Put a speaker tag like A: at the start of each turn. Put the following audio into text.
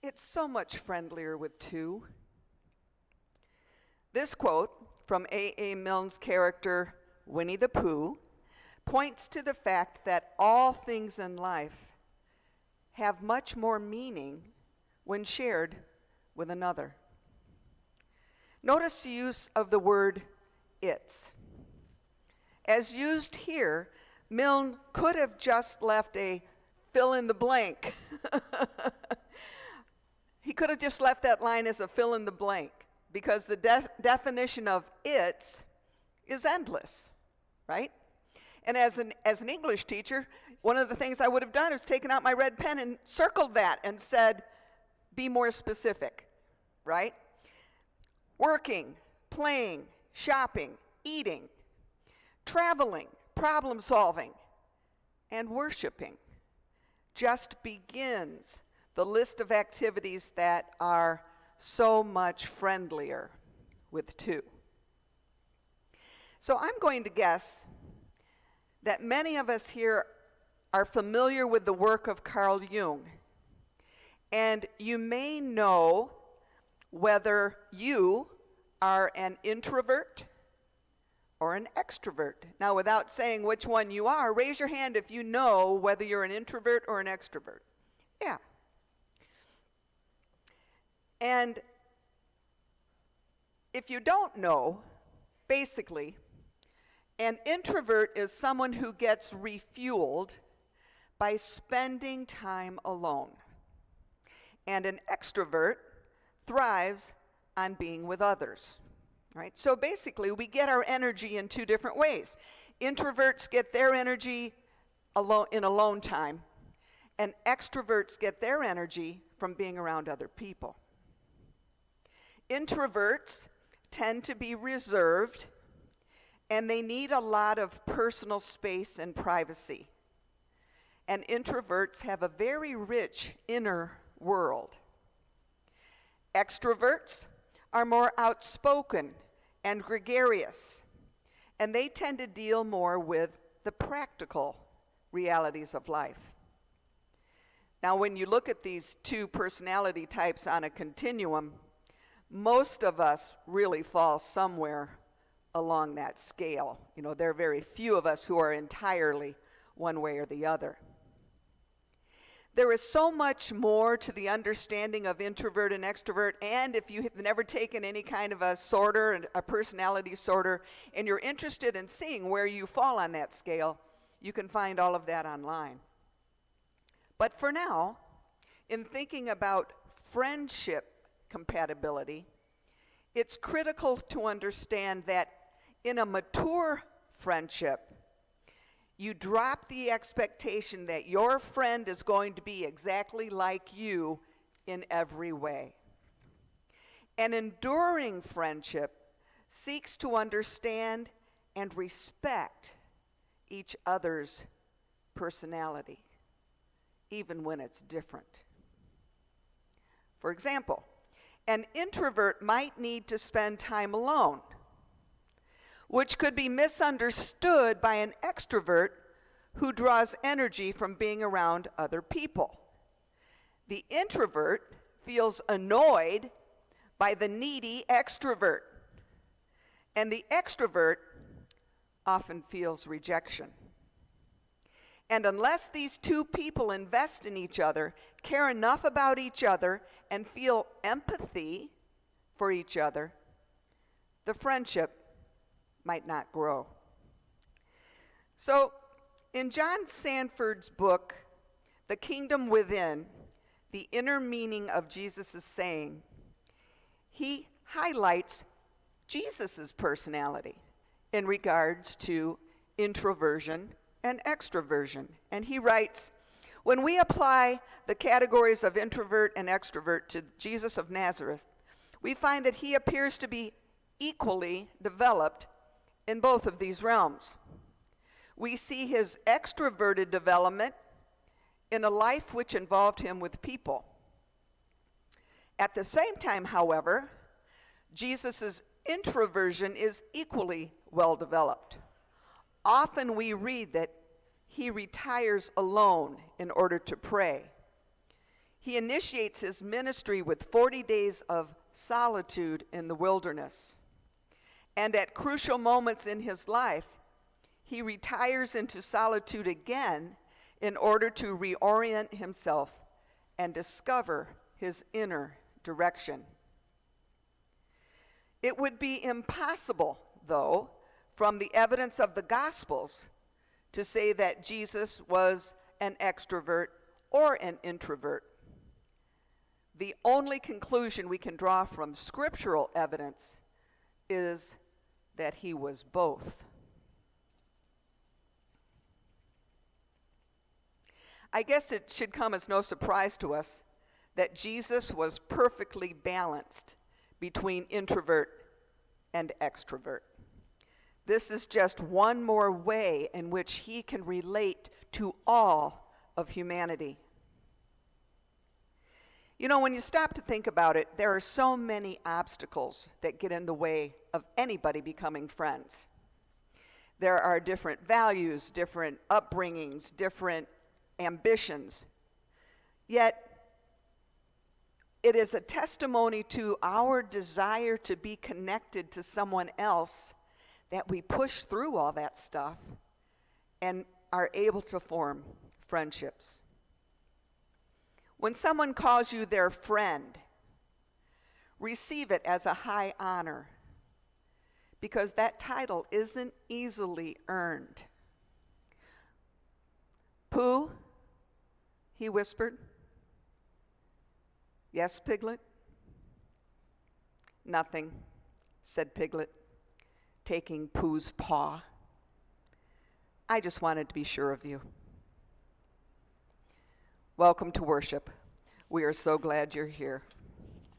A: It's so much friendlier with two. This quote from A.A. Milne's character, Winnie the Pooh, points to the fact that all things in life have much more meaning when shared with another. Notice the use of the word it's. As used here, Milne could have just left a fill in the blank. He could have just left that line as a fill in the blank because the definition of it's is endless, right? And as an English teacher, one of the things I would have done is taken out my red pen and circled that and said, be more specific, right? Working, playing, shopping, eating, traveling, problem solving, and worshiping just begins the list of activities that are so much friendlier with two. So I'm going to guess that many of us here are familiar with the work of Carl Jung, and you may know whether you are an introvert or an extrovert. Now, without saying which one you are, raise your hand if you know whether you're an introvert or an extrovert. Yeah. And if you don't know, basically, an introvert is someone who gets refueled by spending time alone. And an extrovert thrives on being with others. Right? So basically, we get our energy in two different ways. Introverts get their energy in alone time, and extroverts get their energy from being around other people. Introverts tend to be reserved, and they need a lot of personal space and privacy. And introverts have a very rich inner world. Extroverts are more outspoken and gregarious, and they tend to deal more with the practical realities of life. Now, when you look at these two personality types on a continuum, most of us really fall somewhere along that scale. You know, there are very few of us who are entirely one way or the other. There is so much more to the understanding of introvert and extrovert, and if you have never taken any kind of a sorter, a personality sorter, and you're interested in seeing where you fall on that scale, you can find all of that online. But for now, in thinking about friendship compatibility, it's critical to understand that in a mature friendship, you drop the expectation that your friend is going to be exactly like you in every way. An enduring friendship seeks to understand and respect each other's personality, even when it's different. For example, an introvert might need to spend time alone, which could be misunderstood by an extrovert who draws energy from being around other people. The introvert feels annoyed by the needy extrovert, and the extrovert often feels rejection. And unless these two people invest in each other, care enough about each other, and feel empathy for each other, the friendship might not grow. So, in John Sanford's book, The Kingdom Within, the inner meaning of Jesus' saying, he highlights Jesus' personality in regards to introversion and extroversion. And he writes, when we apply the categories of introvert and extrovert to Jesus of Nazareth, we find that he appears to be equally developed in both of these realms. We see his extroverted development in a life which involved him with people. At the same time, however, Jesus' introversion is equally well developed. Often we read that he retires alone in order to pray. He initiates his ministry with 40 days of solitude in the wilderness. And at crucial moments in his life, he retires into solitude again in order to reorient himself and discover his inner direction. It would be impossible, though, from the evidence of the Gospels, to say that Jesus was an extrovert or an introvert. The only conclusion we can draw from scriptural evidence is that he was both. I guess it should come as no surprise to us that Jesus was perfectly balanced between introvert and extrovert. This is just one more way in which he can relate to all of humanity. You know, when you stop to think about it, there are so many obstacles that get in the way of anybody becoming friends. There are different values, different upbringings, different ambitions. Yet, it is a testimony to our desire to be connected to someone else that we push through all that stuff and are able to form friendships. When someone calls you their friend, receive it as a high honor, because that title isn't easily earned. Pooh, he whispered. Yes, Piglet? Nothing, said Piglet, taking Pooh's paw. I just wanted to be sure of you. Welcome to worship. We are so glad you're here.